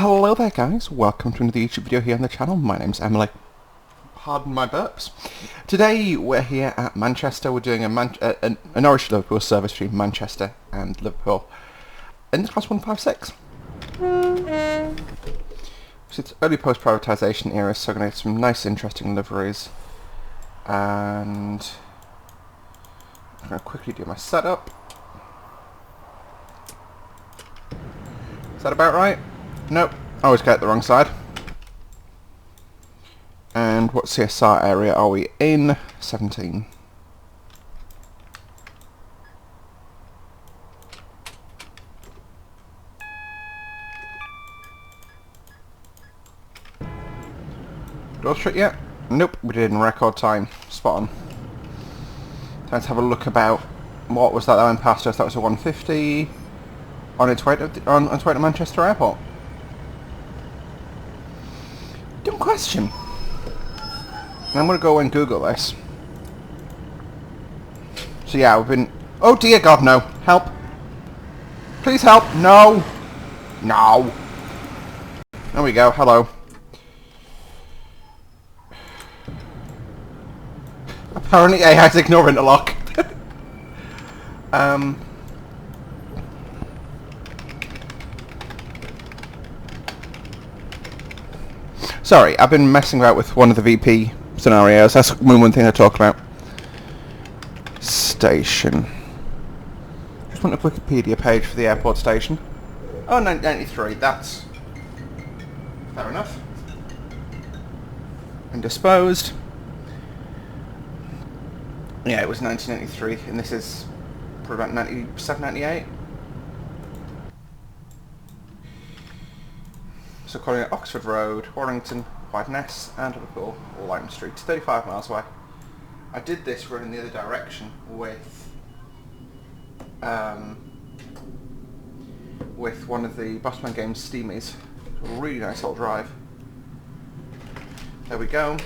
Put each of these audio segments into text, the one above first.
Hello there guys, welcome to another YouTube video here on the channel. My name's Emily. Pardon my burps. Today we're here at Manchester. We're doing a Norwich to Liverpool service between Manchester and Liverpool in the Class 156. So it's early post-privatisation era, so we're going to get some nice interesting liveries. And I'm going to quickly do my setup. Is that about right? Nope, I always get it the wrong side. And what CSR area are we in? 17. Door Street yet? Nope, we did in record time. Spot on. Time to have a look about what was that went past us. That was a 150 on its way to Manchester Airport. Dumb question. I'm going to go and Google this. So yeah, we've been... Oh dear God, no. Help. Please help. No. No. There we go. Hello. Apparently AI's ignoring the lock. Sorry, I've been messing about with one of the VP scenarios. That's one thing I talk about. Station. Just want a Wikipedia page for the airport station. Oh, 1993. That's fair enough. And disposed. Yeah, it was 1993, and this is probably about 97, 98. So calling it Oxford Road, Warrington, Wideness, and Liverpool, or Lime Street, 35 miles away. I did this running the other direction with one of the Bossman Games Steamies. A really nice old drive. There we go.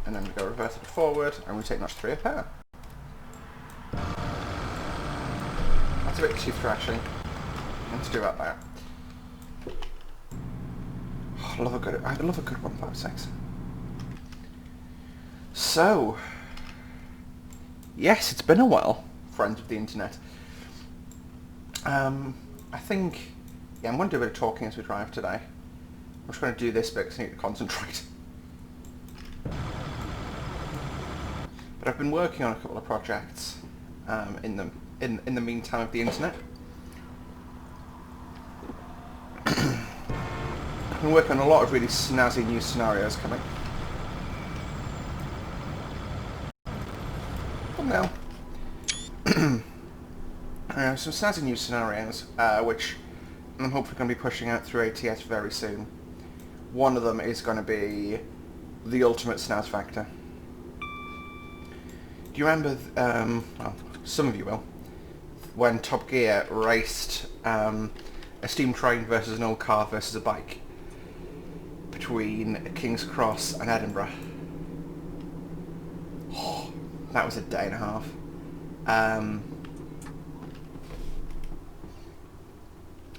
And then we go reverse it forward, and we take notch 3 up here. That's a bit too thrashing. Let's do about that. I love a good 156. So, yes, it's been a while, friends of the internet. I think, yeah, I'm going to do a bit of talking as we drive today. I'm just going to do this bit because I need to concentrate. But I've been working on a couple of projects in the meantime of the internet. I've been working on a lot of really snazzy new scenarios coming. But now, some snazzy new scenarios, which I'm hopefully going to be pushing out through ATS very soon. One of them is going to be the ultimate snaz factor. Do you remember, well, some of you will, when Top Gear raced a steam train versus an old car versus a bike between King's Cross and Edinburgh? Oh, that was a day and a half.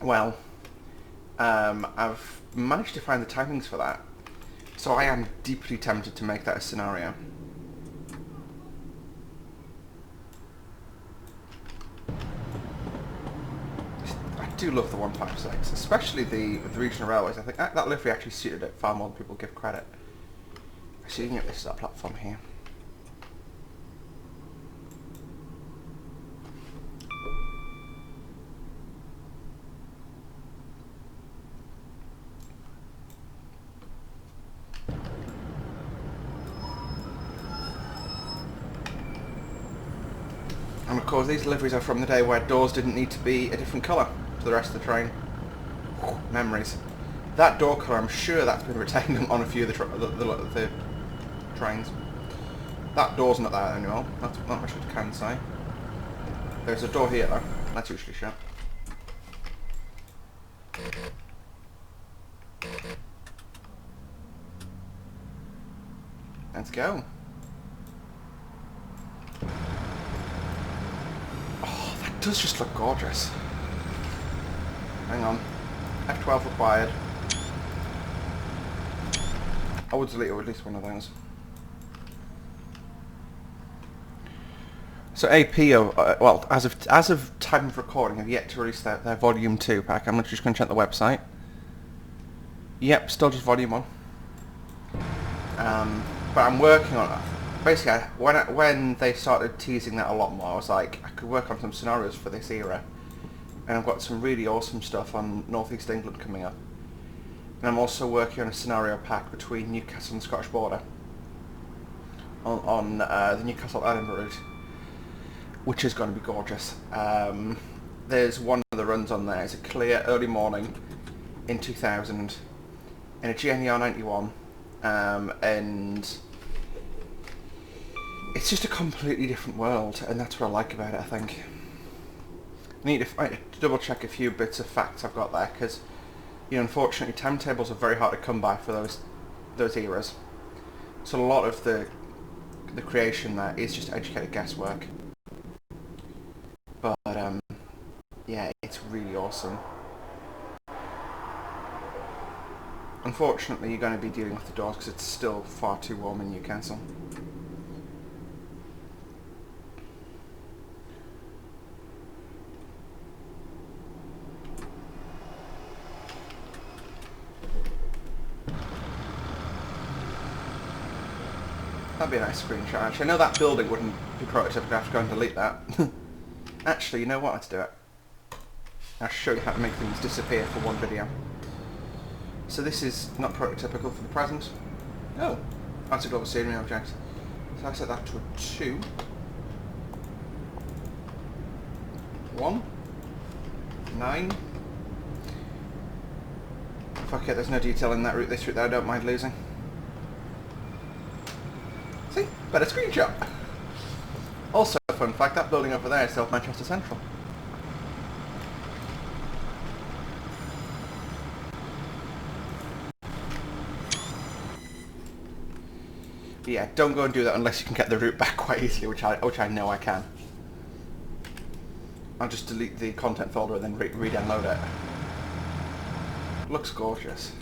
Well, I've managed to find the timings for that, so I am deeply tempted to make that a scenario. I do love the 156, especially the regional railways. I think that livery actually suited it far more than people give credit. Actually, you can get this to that platform here. And of course these liveries are from the day where doors didn't need to be a different colour to the rest of the train. Whew, memories. That door colour, I'm sure that's been retained on a few of the trains. That door's not there anymore, that's not much I can say. There's a door here though, that's usually shut. Let's go. Oh, that does just look gorgeous. Hang on. F12 required. I would delete at least one of those. So AP, well, as of time of recording, have yet to release their Volume 2 pack. I'm just going to check the website. Yep, still just Volume 1. But I'm working on it. Basically, when they started teasing that a lot more, I was like, I could work on some scenarios for this era. And I've got some really awesome stuff on North East England coming up. And I'm also working on a scenario pack between Newcastle and the Scottish border. On the Newcastle-Edinburgh route. Which is going to be gorgeous. There's one of the runs on there. It's a clear early morning in 2000 in a GNER 91, and it's just a completely different world, and that's what I like about it. I think I need to double check a few bits of facts I've got there, because unfortunately timetables are very hard to come by for those eras. So a lot of the creation there is just educated guesswork. But yeah, it's really awesome. Unfortunately, you're going to be dealing with the doors because it's still far too warm in Newcastle. That'd be a nice screenshot. Actually, I know that building wouldn't be prototypical. I'd have to go and delete that. Actually, you know what? Let's do it. I'll show you how to make things disappear for one video. So this is not prototypical for the present. Oh, that's a global steering object. So I set that to a 2. 1. 9. Fuck it, there's no detail in that route, this route that I don't mind losing. See? Better screenshot. Also, fun fact, that building over there is South Manchester Central. But yeah, don't go and do that unless you can get the route back quite easily, which I know I can. I'll just delete the content folder and then re-download it. Looks gorgeous.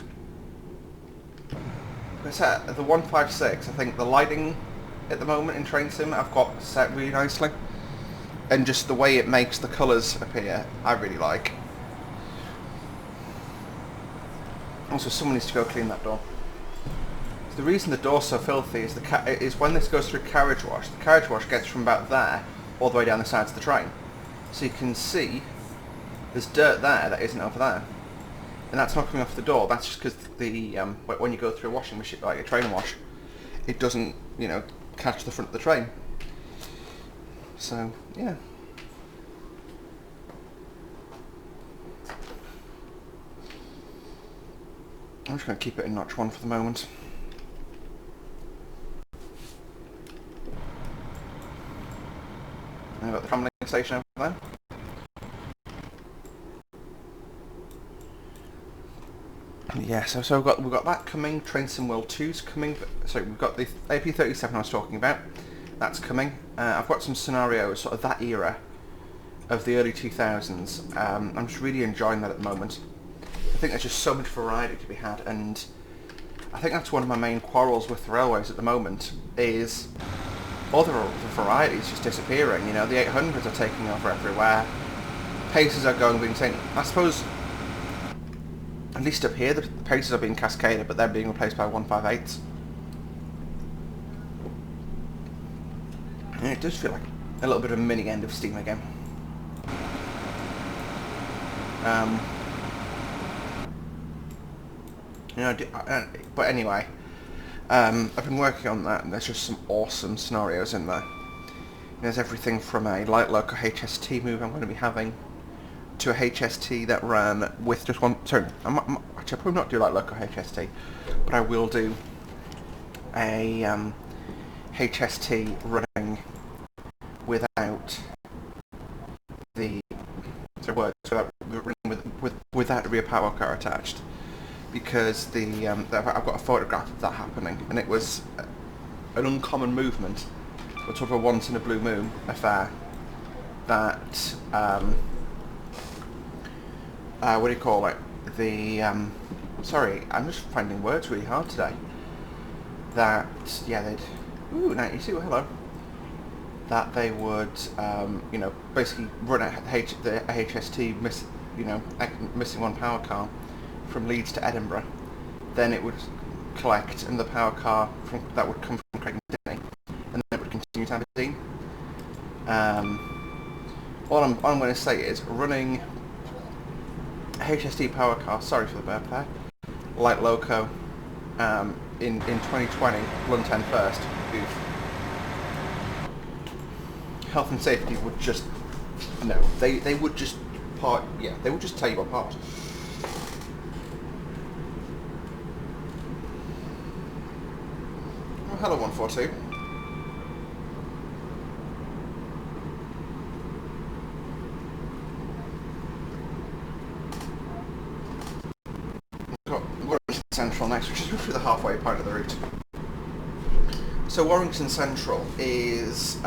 The 156, I think the lighting at the moment in Train Sim I've got set really nicely, and just the way it makes the colours appear I really like. Also, someone needs to go clean that door. The reason the door's so filthy is when this goes through carriage wash, the carriage wash gets from about there all the way down the sides of the train, so you can see there's dirt there that isn't over there. And that's not coming off the door, that's just because the when you go through a washing machine, like a train wash, it doesn't, catch the front of the train. So, yeah. I'm just going to keep it in notch 1 for the moment. And I've got the tram station over there. Yeah, so we've got that coming. Train Sim World 2's coming. Sorry, we've got the AP37 I was talking about. That's coming. I've got some scenarios, sort of that era of the early 2000s. I'm just really enjoying that at the moment. I think there's just so much variety to be had, and I think that's one of my main quarrels with the railways at the moment, is all the variety is just disappearing. The 800s are taking over everywhere. Paces are going insane. I suppose, at least up here, the paces are being cascaded, but they're being replaced by 158s. And it does feel like a little bit of a mini end of steam again. But anyway, I've been working on that, and there's just some awesome scenarios in there. There's everything from a light loco HST move I'm going to be having, to a HST that ran with just one... Sorry, actually I'll probably not do light loco HST, but I will do a HST running without the... without a rear power car attached. Because I've got a photograph of that happening, and it was an uncommon movement, or sort of a once in a blue moon affair, that what do you call it? the sorry, I'm just finding words really hard today. That yeah, they'd 92, hello. That they would you know, basically run the HST missing one power car from Leeds to Edinburgh. Then it would collect another power car that would come from Craig and Denny, and then it would continue to Aberdeen. All I'm going to say is running HST power car, sorry for the burp there, light loco in 2020, London first, oof. Health and safety would just, no, they would just they would just tear you apart. Oh, hello 142. Warrington Central next, which is roughly the halfway point of the route. So Warrington Central is,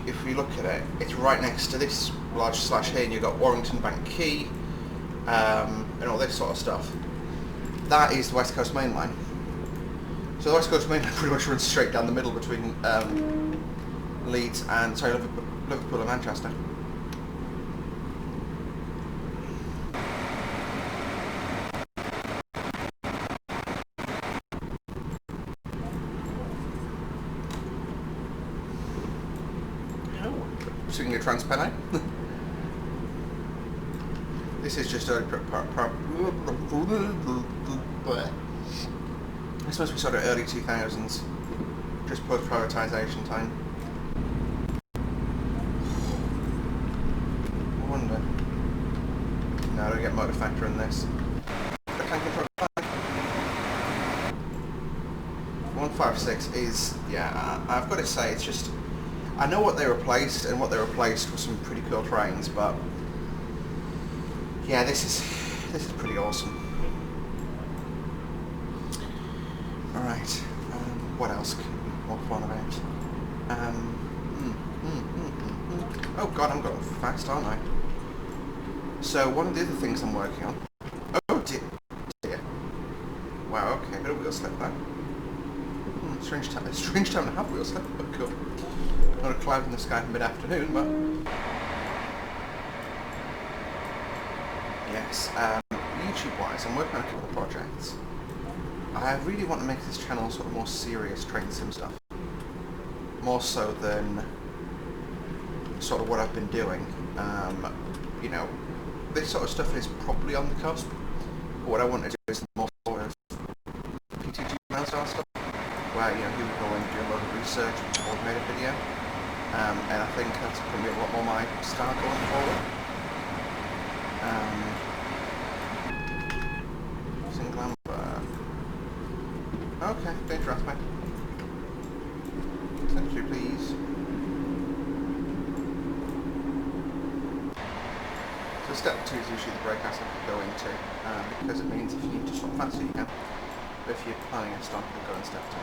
if we look at it, it's right next to this large slash here, and you've got Warrington Bank Quay, and all this sort of stuff. That is the West Coast Main Line. So the West Coast Main Line pretty much runs straight down the middle between Leeds and, sorry, Liverpool and Manchester. Singing a Transpennine. This is just a this must be sort of early 2000s, just post-privatisation time. I wonder. No, I don't get motor factor in this. I can control 156 is, yeah, I've got to say, it's just, I know what they replaced, and what they replaced was some pretty cool trains, but yeah, this is pretty awesome. Alright, what else can we waffle on about? Oh god, I'm going fast, aren't I? So one of the other things I'm working on... Oh dear. Wow, okay, bit of wheel slip there. Strange time to have wheel slip, but cool. Not a cloud in the sky for mid-afternoon, but... Yes, YouTube-wise, I'm working on a couple of projects. I really want to make this channel sort of more serious train sim stuff. More so than sort of what I've been doing. You know, this sort of stuff is probably on the cusp. But what I want to do is more sort of PTG style stuff, where, you know, you would go and do a lot of research before we made a video. And I think that's going to be a lot more my style going forward. Single amber. Okay, dangerous, mate. Century, please. So step 2 is usually the brake acid to go into, because it means if you need to stop faster you can. But if you're planning a stop, you'll go in step 2.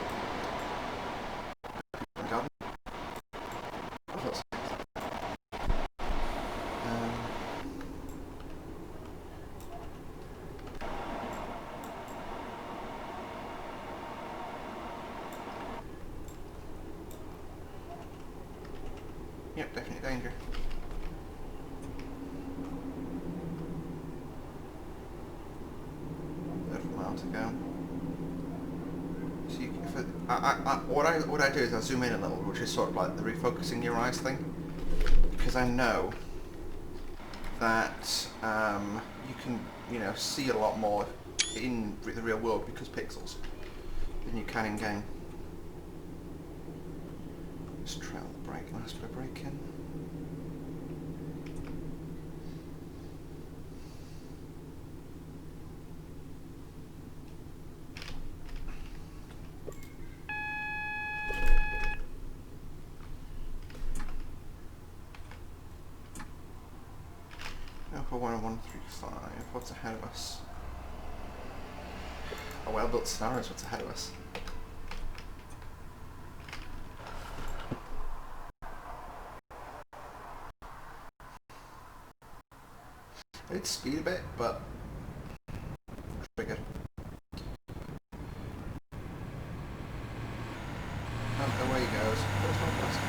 Yep, definitely danger. Third of a mile to go. So you, what I do is I zoom in a little, which is sort of like the refocusing your eyes thing, because I know that you can, you know, see a lot more in the real world because pixels than you can in game. Just trail the brake, last bit of brake in. Alpha 1135, what's ahead of us? A well-built scenario is what's ahead of us. I did its speed a bit, but pretty good. And away he goes. Where's my plastic?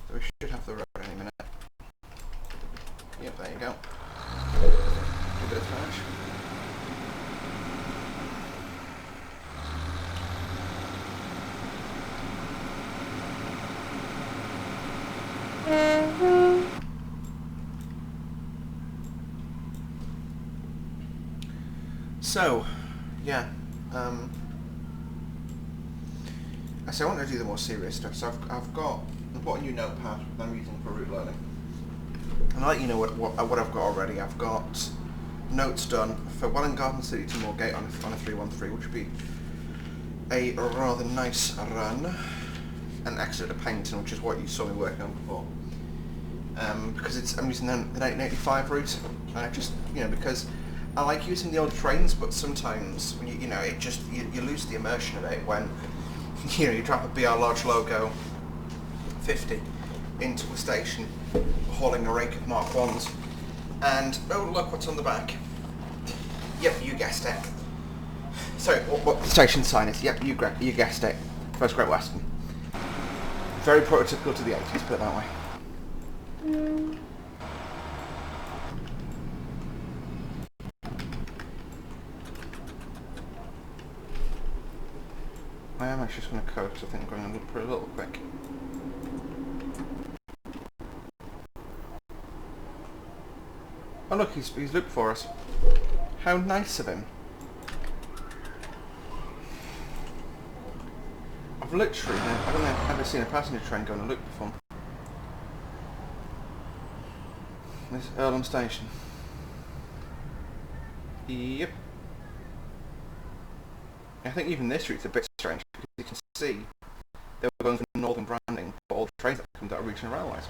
So we should have the road any minute. Yep, there you go. A bit of flash. So, yeah, I say I want to do the more serious stuff. So I've got a new notepad that I'm using for route learning, and I'll let you know what I've got already. I've got notes done for Welwyn Garden City to Moorgate on a 313, which would be a rather nice run, and Exeter to Paynton, which is what you saw me working on before. Because I'm using the 1985 route, and I just, because I like using the old trains, but sometimes when it just you lose the immersion of it when you drop a BR Lodge logo 50 into a station hauling a rake of Mark 1s, and oh look what's on the back. Yep, you guessed it. Sorry, what the station sign is? Yep, you guessed it. First Great Western. Very prototypical to the 80s, put it that way. I am actually just going to coast. I think I'm going to look for a little quick. Oh look, he's looked for us. How nice of him. I've literally never seen a passenger train go on a loop before. This is Earlham Station. Yep. I think even this route's a bit strange because you can see they were going for northern branding for all the trains that come out of regional railways.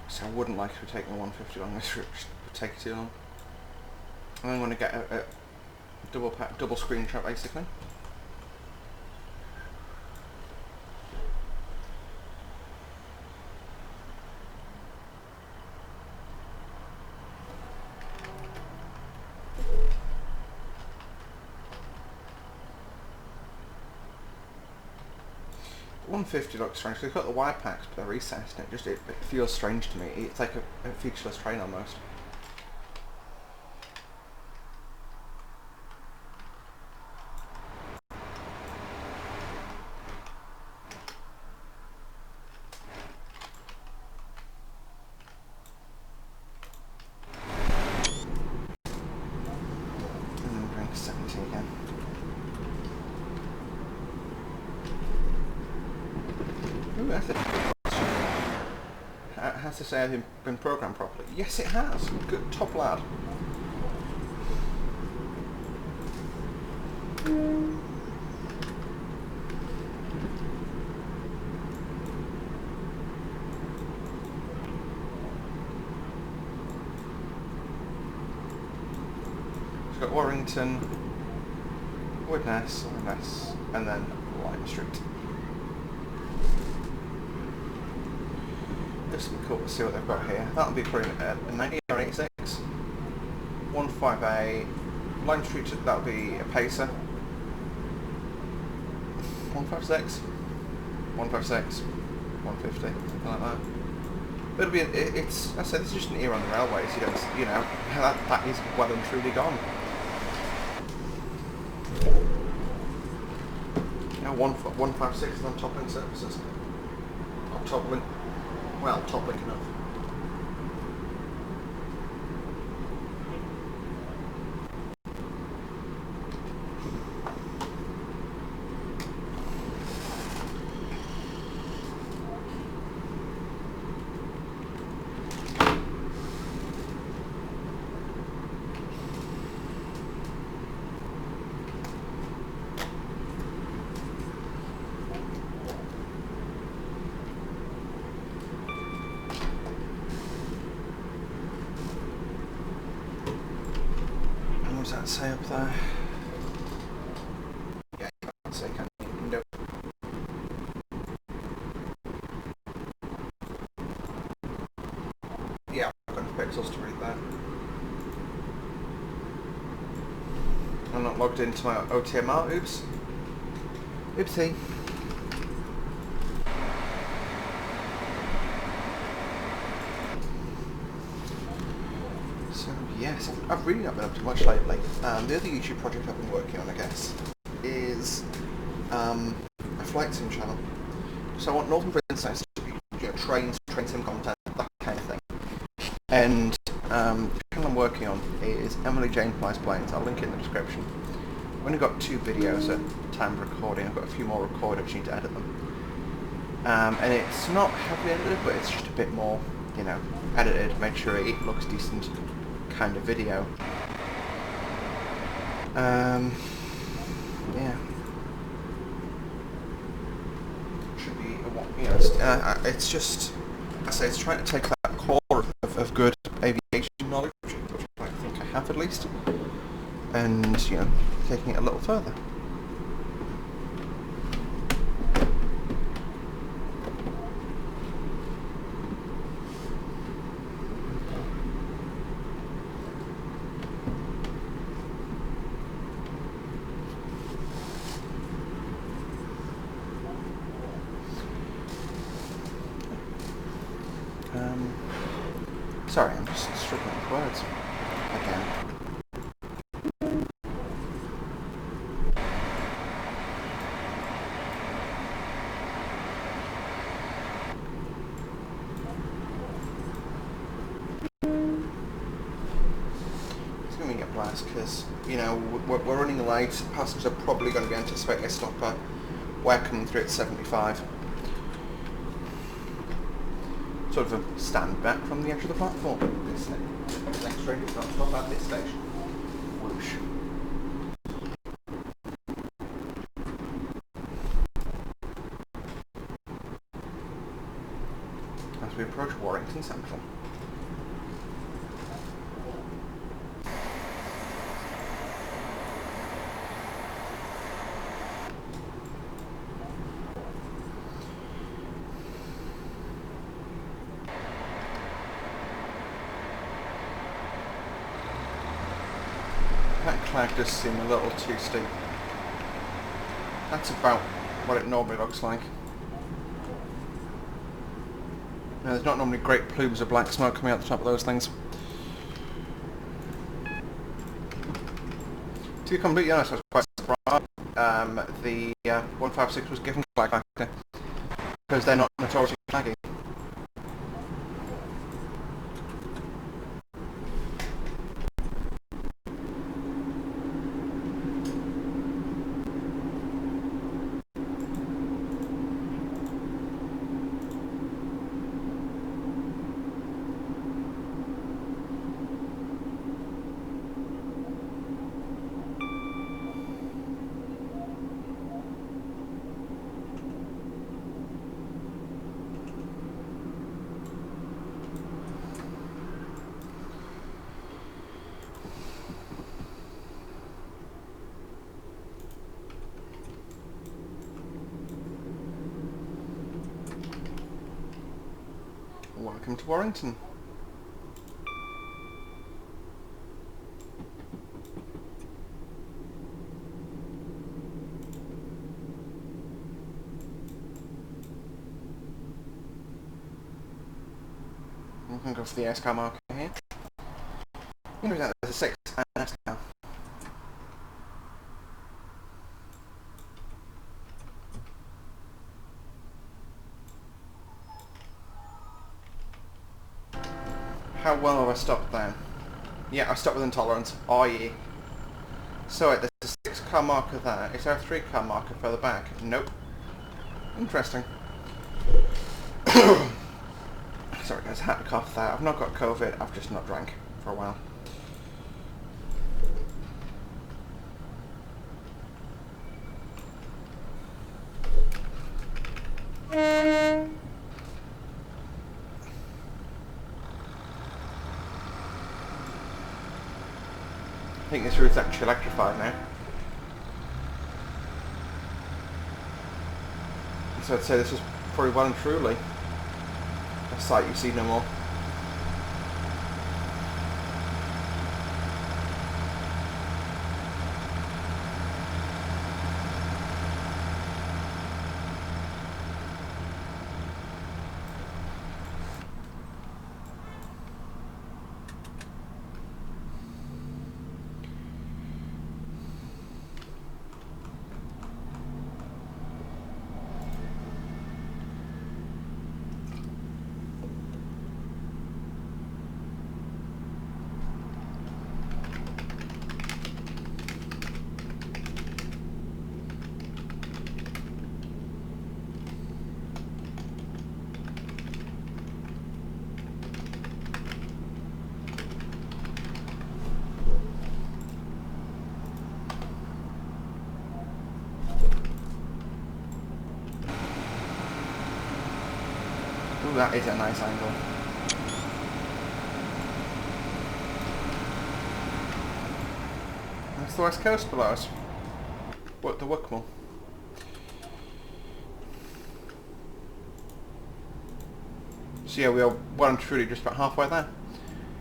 So I wouldn't like to be taking a 150 along this route, it would take too long. I'm going to get a double screen trap basically. The 150 looks strange because they've got the wire packs but they're recessed and it feels strange to me. It's like a featureless train almost. And then bring 70 again. Ooh, that's a good question. Has to say I've been programmed properly? Yes, it has. Good, top lad. We've got Warrington, Widnes, and then Lime Street. This will be cool to see what they've got here. That'll be probably a 90 or 86. 158. Lime Street, that'll be a pacer. 156. 156. 150. Something like that. But it'll be. It's. I said this is just an era on the railways. That is well and truly gone. Now 156 is on top link services. Or top link. Well, top link enough. What does that say up there? window. Yeah, I've got enough pixels to read that. I'm not logged into my OTMR, oops. Oopsie. So yes, I've really not been up to much lately. The other YouTube project I've been working on, I guess, is a flight sim channel. So I want Northern Princess to be, train sim content, that kind of thing. And the channel I'm working on is Emily Jane Flies Planes. I'll link it in the description. I've only got 2 videos at time of recording. I've got a few more recorded, I just need to edit them. And it's not heavily edited, but it's just a bit more, edited, make sure it looks decent kind of video. Yeah. Should be, it's just, I say, it's trying to take that core of good aviation knowledge, which I think I have at least, and, taking it a little further. Sorry, I'm just struggling with words again. It's going to be a blast because, we're running late. Passengers are probably going to be anticipating a stopper. We're coming through at 75. Sort of a stand back from the edge of the platform. This next train does not stop at this station. Whoosh. As we approach Warrington Central. That cloud does seem a little too steep. That's about what it normally looks like. Now, there's not normally great plumes of black smoke coming out the top of those things. To be completely honest, I was quite surprised the 156 was given flag factor, because they're not notoriously flaggy. Welcome to Warrington. We can go for the S car marker here. There's a 6 and an S car. How well have I stopped then? Yeah, I stopped with intolerance. Oh yeah. So wait, there's a 6 car marker there. Is there a 3 car marker further back? Nope. Interesting. Sorry guys, I had to cough there. I've not got COVID, I've just not drank for a while. I think this route's actually electrified now. So I'd say this is probably well and truly a sight you see no more. Ooh, that is a nice angle. That's the west coast below us. What, the Wickmore. So yeah, we are well and truly just about halfway there.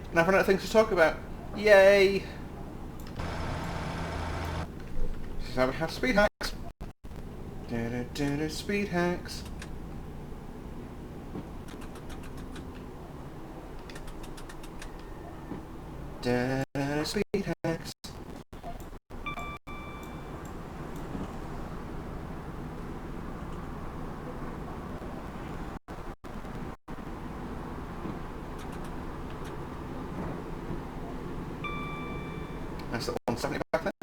And I've run out of things to talk about. Yay! This is how we have speed hacks. Speed hacks. Speed hacks. That's at 170 back there.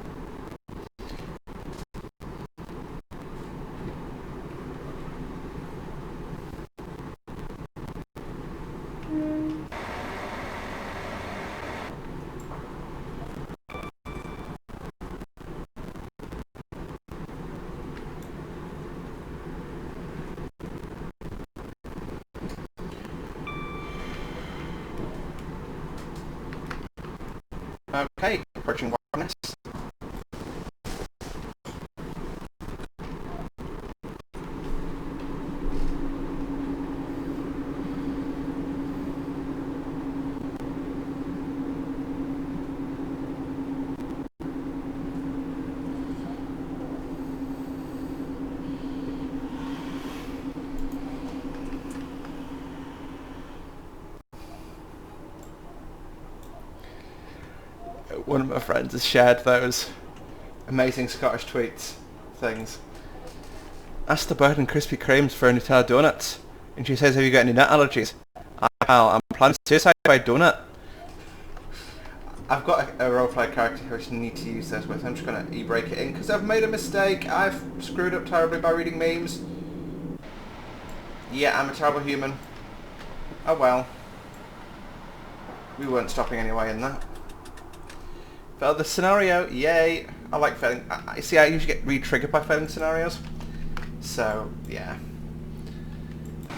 Okay, approaching wireless. One of my friends has shared those amazing Scottish tweets things. Ask the bird and Krispy Kremes for Nutella donuts, and she says, "Have you got any nut allergies?" I'm planning suicide by donut. I've got a roleplay character who I need to use this with. I'm just going to e-break it in because I've made a mistake. I've screwed up terribly by reading memes. Yeah, I'm a terrible human. Oh well. We weren't stopping anyway in that. Failed the scenario, yay! I like failing. I see, I usually get re-triggered by failing scenarios. So, yeah.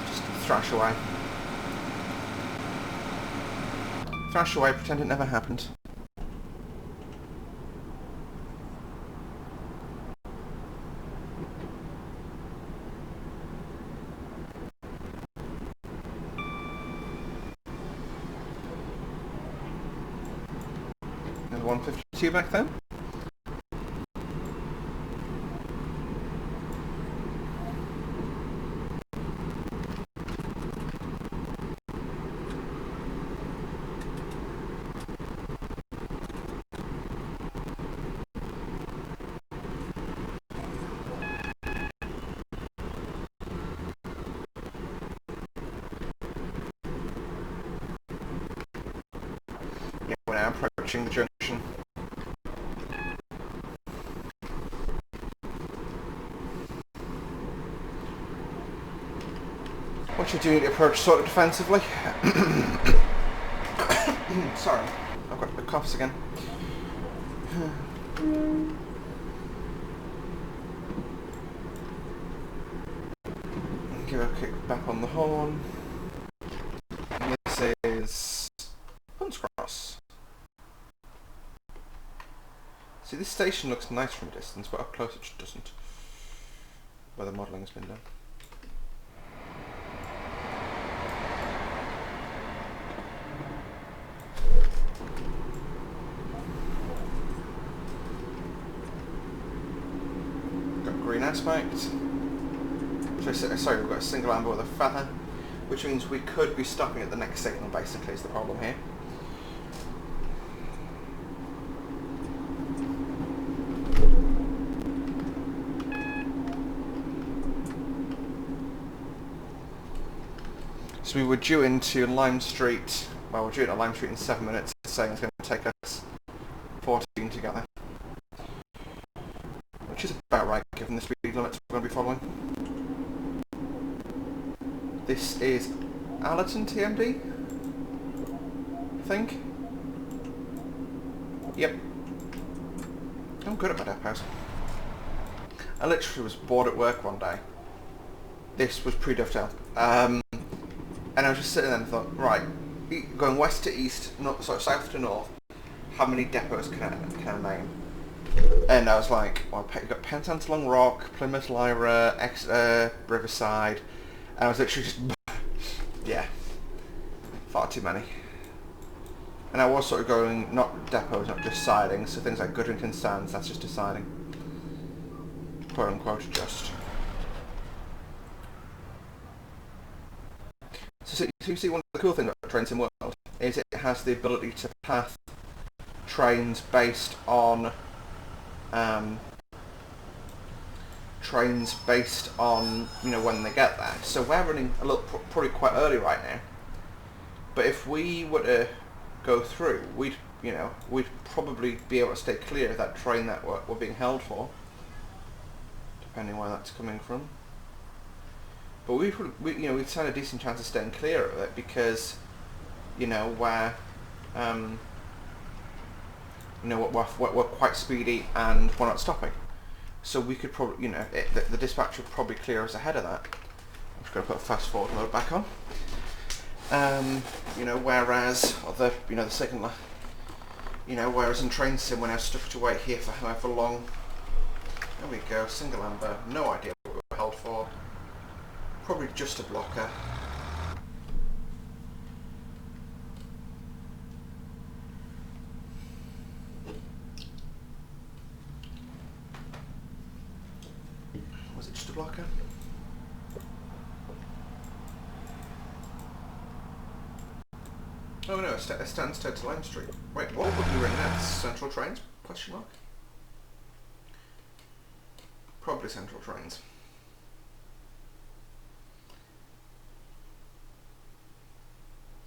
Just thrash away. Thrash away, pretend it never happened. Another 152 back then. Yeah, we're now approaching the junction. What you do to approach sort of defensively. Sorry, I've got the coughs again. Give a kick back on the horn. And this is Hunts Cross. See, this station looks nice from a distance, but up close it just doesn't. Where the modelling has been done. expect. Sorry, we've got a single amber with a feather, which means we could be stopping at the next signal, basically, is the problem here. So we were due into Lime Street, well, we're due into Lime Street in 7 minutes, saying it's going to take us 14 to get there. Which is about right, given the speed limits we're going to be following. This is Allerton TMD, I think. Yep. I'm good at my depots. I literally was bored at work one day. This was pre-dovetail. And I was just sitting there and thought, right, going west to east, south to north, how many depots can I name? And I was like, well, you've got Penzance Long Rock, Plymouth Lyra, Exeter, Riverside, and I was literally just, yeah, far too many. And I was sort of going, not depots, not just sidings, so things like Goodrington Sands, that's just a siding. Quote unquote, just. So you see, one of the cool things about Trains in World is it has the ability to path trains based on you know, when they get there. So we're running a little probably quite early right now, but if we were to go through, we'd probably be able to stay clear of that train that we're being held for, depending where that's coming from. But we'd stand a decent chance of staying clear of it because, you know, we're quite speedy and we're not stopping. So we could probably, you know, the dispatch would probably clear us ahead of that. I'm just going to put fast forward mode back on. You know, whereas the signaller, you know, whereas in train sim when I was stuck to wait here for however long. There we go, single amber, no idea what we were held for. Probably just a blocker. Was it just a blocker? Oh no, it stands to Lime Street. Wait, what would we ring that? Central Trains? Question mark? Probably Central Trains.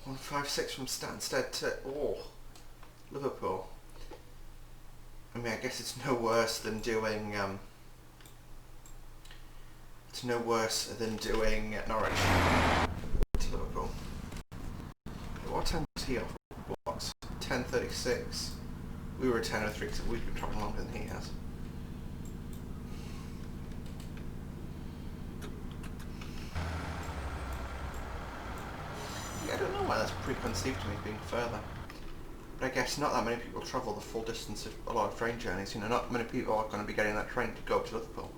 156 from Stansted to Liverpool. I mean, I guess it's no worse than doing Norwich to Liverpool. What time was he off? What? 10:36. We were at 10:03 because we've been travelling longer than he has. I don't know why that's preconceived to me being further. But I guess not that many people travel the full distance of a lot of train journeys. You know, not many people are going to be getting that train to go to Liverpool.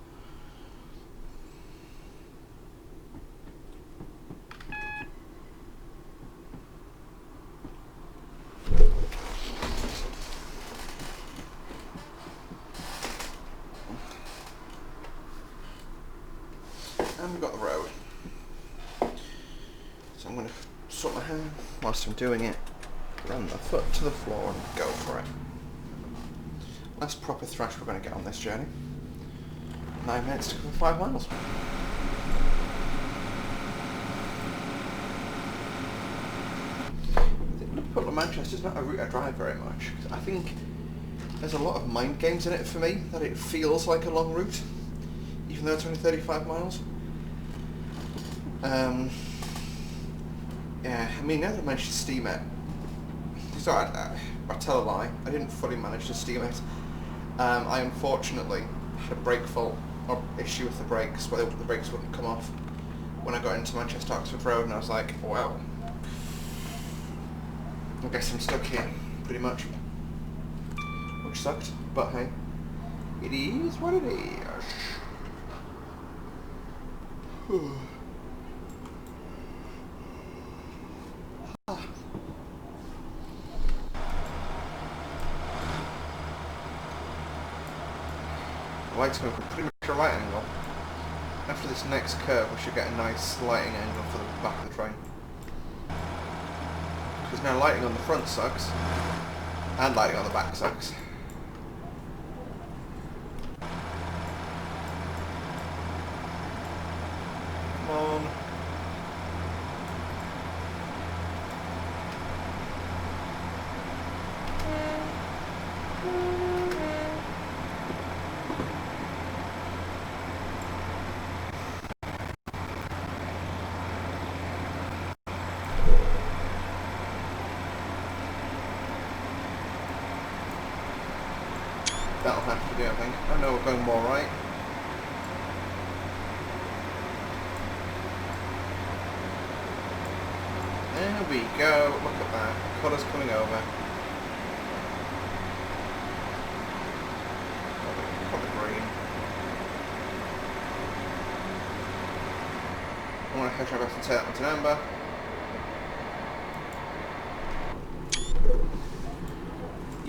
And we've got the road. So I'm going to sort my hair whilst I'm doing it, run the foot to the floor and go for it. Last proper thrash we're going to get on this journey. 9 minutes to cover 5 miles. Liverpool to Manchester is not a route I drive very much. I think there's a lot of mind games in it for me, that it feels like a long route, even though it's only 35 miles. Yeah, I mean, now that I managed to steam it, so I tell a lie, I didn't fully manage to steam it. I unfortunately had a brake fault, or issue with the brakes, where the brakes wouldn't come off when I got into Manchester Oxford Road, and I was like, wow, I guess I'm stuck here, pretty much. Which sucked, but hey, it is what it is. The light's going from pretty much a right angle. after this next curve we should get a nice lighting angle for the back of the train. Because now lighting on the front sucks, and lighting on the back sucks. Come on. That'll have to do, I think. Oh no, we're going more right. There we go. Look at that. Colours coming over. Probably green. I want to try my best to take that one to amber.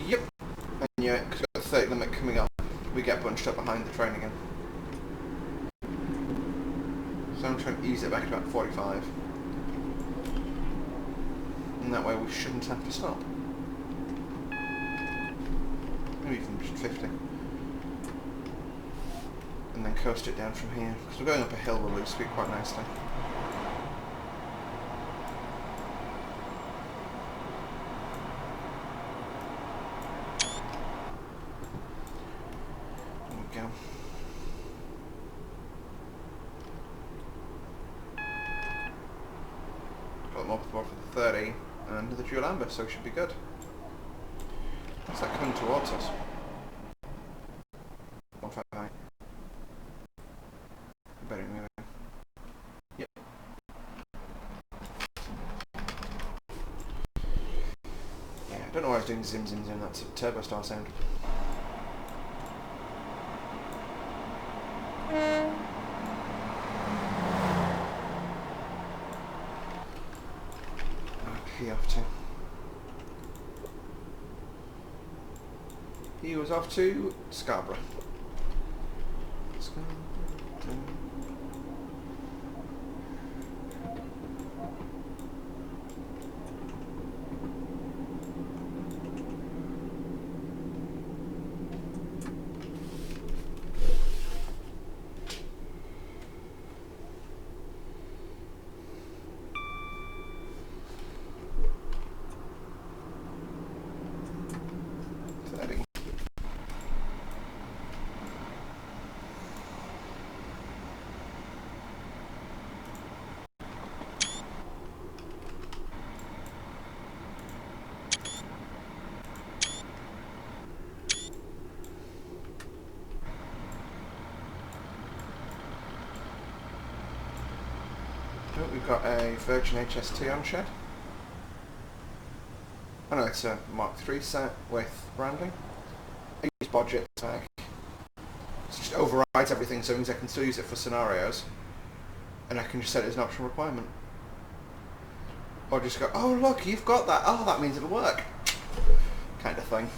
Yep. And yeah, because we've got the 30 limit coming up, we get bunched up behind the train again. So I'm trying to ease it back to about 45. And that way we shouldn't have to stop. Maybe even just 50. And then coast it down from here. Because we're going up a hill, we'll lose speed quite nicely. There we go. Got multiple for the 30. And the dual amber, so it should be good. What's that coming towards us? 159. Better move it. Yep. Yeah, I don't know why I was doing zim zim zim, that's a turbo star sound. He off to? He was off to Scarborough. We've got a Virgin HST on shed. I know it's a Mark III set with branding. I use budget tag. It just overrides everything, so it means I can still use it for scenarios, and I can just set it as an optional requirement. Or just go, oh look, you've got that. Oh, that means it'll work. Kind of thing.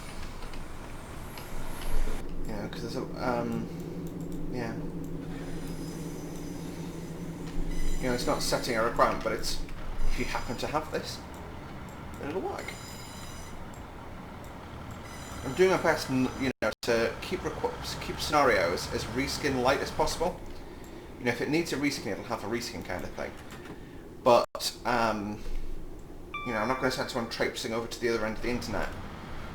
Yeah, because there's a yeah. You know, it's not setting a requirement, but it's, if you happen to have this, then it'll work. I'm doing my best, you know, to keep scenarios as reskin light as possible. You know, if it needs a reskin, it'll have a reskin kind of thing. But, you know, I'm not going to send someone traipsing over to the other end of the internet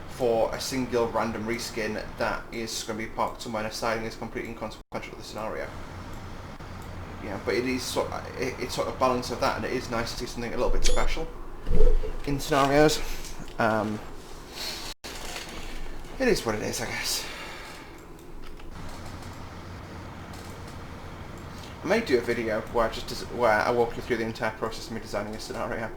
for a single random reskin that is going to be parked somewhere and deciding is completely inconsequential to the scenario. Yeah, but it is it's sort of balance of that, and it is nice to see something a little bit special in scenarios. It is what it is, I guess. I may do a video where I walk you through the entire process of me designing a scenario.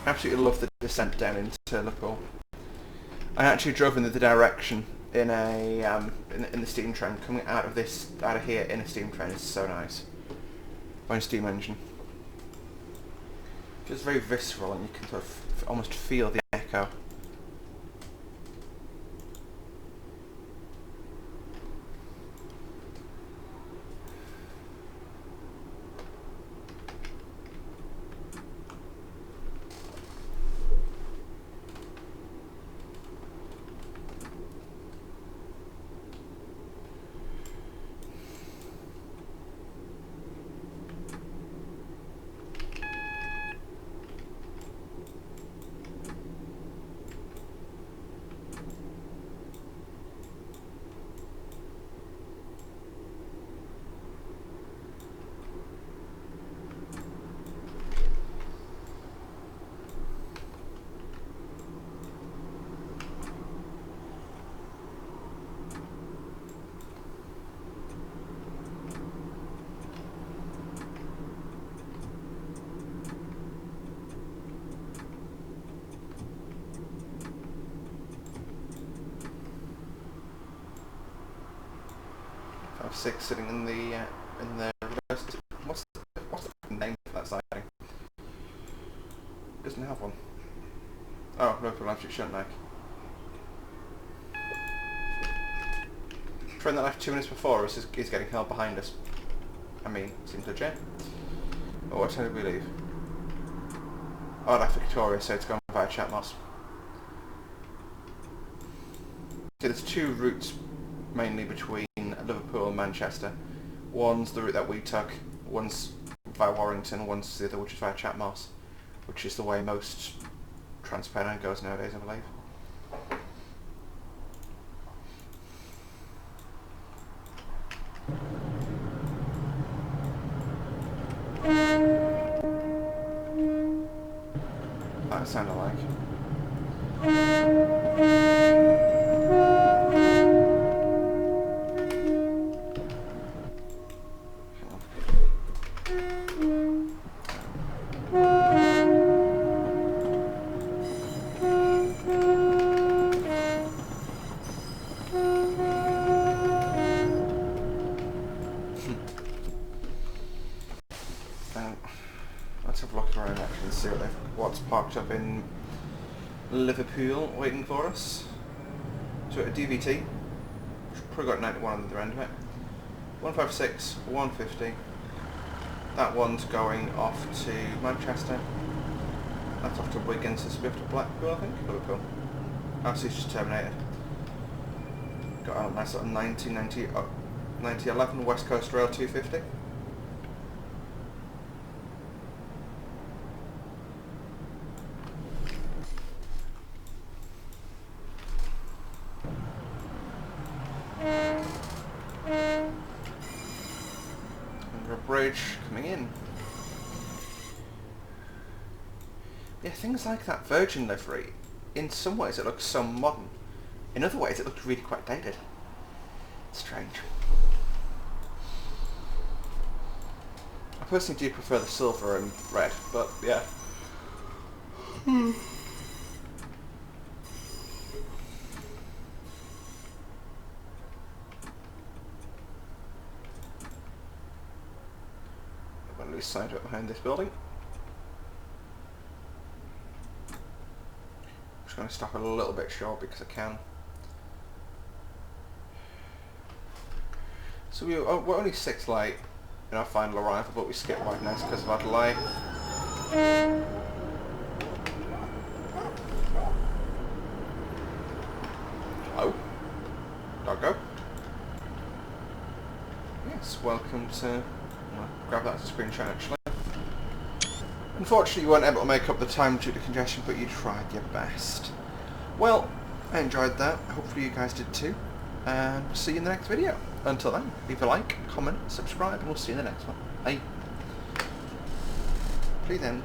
Absolutely love the descent down into Liverpool. I actually drove in the direction in a in the steam train. Coming out of here in a steam train is so nice. By a steam engine. Feels very visceral, and you can sort of almost feel the echo. Six sitting in the what's the name for that siding? Doesn't have one. Oh, Liverpool Electric Shuntneck. Train that left 2 minutes before us is getting held behind us. I mean, seems legit. Oh, what time did we leave? Oh, left Victoria, so it's gone via Chatmoss. See, there's 2 routes mainly between Liverpool and Manchester. One's the route that we took, one's via Warrington, one's the other which is via Chatmoss, which is the way most Transpennine goes nowadays, I believe. That sounded like. Let's have a look around actually and see what's parked up in Liverpool waiting for us. So a DVT, probably got 91 on the other end of it. 156, 150. That one's going off to Manchester. That's off to Wigan, so it's to Blackpool, I think. Liverpool. Actually, it's just terminated. Got a nice little 1911 West Coast Rail 250. Bridge coming in. Yeah, things like that Virgin livery, in some ways it looks so modern, in other ways it looks really quite dated. It's strange. I personally do prefer the silver and red, but yeah. Loose side of it behind this building. I'm just going to stop a little bit short because I can. So we're only 6 late in our final arrival, but we skipped White Nest because of our delay. Hello, doggo. Yes, welcome to. Grab that as a screenshot actually. Unfortunately you weren't able to make up the time due to congestion, but you tried your best. Well, I enjoyed that. Hopefully you guys did too. And we'll see you in the next video. Until then, leave a like, comment, subscribe, and we'll see you in the next one. Bye. Please end.